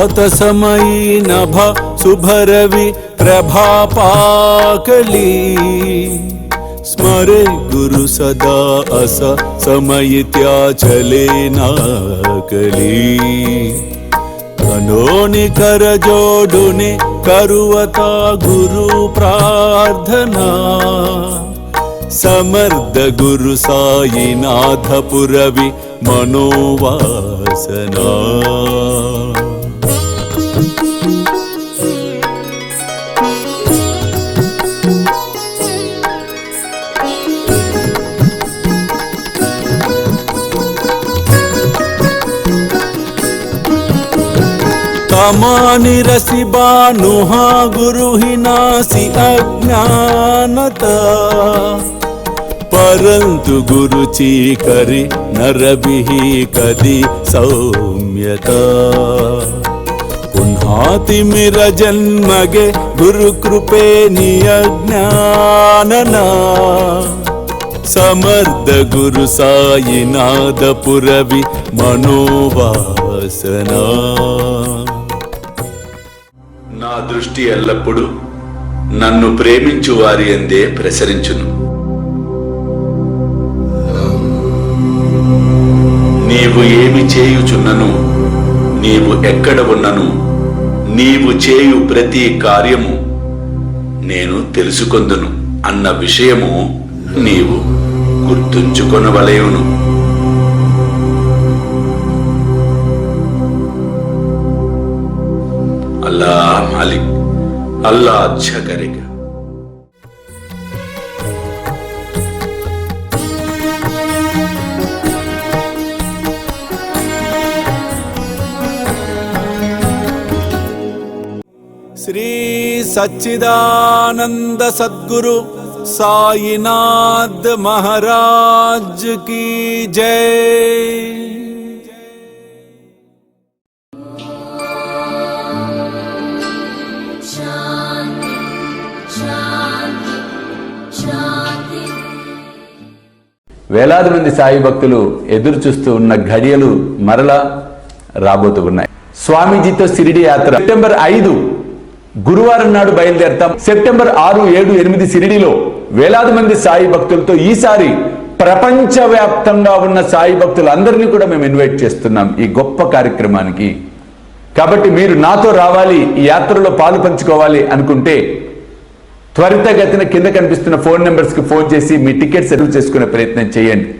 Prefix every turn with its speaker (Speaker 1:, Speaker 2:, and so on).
Speaker 1: प्रातसमयी नभ शुभरवि प्रभापाकली स्मरे गुरु सदा अस समयित्या चले नाकली कनोनि कर जोडुनि करुवता गुरु प्रार्थना समर्थ गुरु साईनाथ पुरवि मनोवासना तमानि रसि बानुहा गुरुहिनासि अज्ञानता परंतु गुरुची करी नरबिहि कदी सौम्यता पुन्हातिमिर जन्मगे गुरु कृपे नियज्ञानना समर्थ गुरु साईनाथ पुरवि मनोवासना
Speaker 2: నా దృష్టి ఎల్లప్పుడూ నన్ను ప్రేమించు వారి యందే ప్రసరించును. నీవు ఏమి చేయుచున్నను, నీవు ఎక్కడ ఉన్నను, నీవు చేయు ప్రతి కార్యము నేను తెలుసుకొందును అన్న విషయము నీవు గుర్తుంచుకొనవలెను. अल्लाह मालिक, अल्लाह अच्छा करेगा.
Speaker 1: श्री सच्चिदानंद सद्गुरु साईनाथ महाराज की जय.
Speaker 3: వేలాది మంది సాయి భక్తులు ఎదురు చూస్తూ ఉన్న ఘడియలు మరలా రాబోతూ ఉన్నాయి. స్వామీజీతో షిరిడి యాత్ర సెప్టెంబర్ 5 గురువారం నాడు బయలుదేరతాం. సెప్టెంబర్ 6, 7, 8 షిరిడిలో వేలాది మంది సాయి భక్తులతో ఈసారి ప్రపంచవ్యాప్తంగా ఉన్న సాయి భక్తులందరినీ కూడా మేము ఇన్వైట్ చేస్తున్నాం ఈ గొప్ప కార్యక్రమానికి. కాబట్టి మీరు నాతో రావాలి, ఈ యాత్రలో పాలు పంచుకోవాలి అనుకుంటే త్వరితగతిన కింద కనిపిస్తున్న ఫోన్ నెంబర్స్కి ఫోన్ చేసి మీ టికెట్స్ రిజర్వ్ చేసుకునే ప్రయత్నం చేయండి.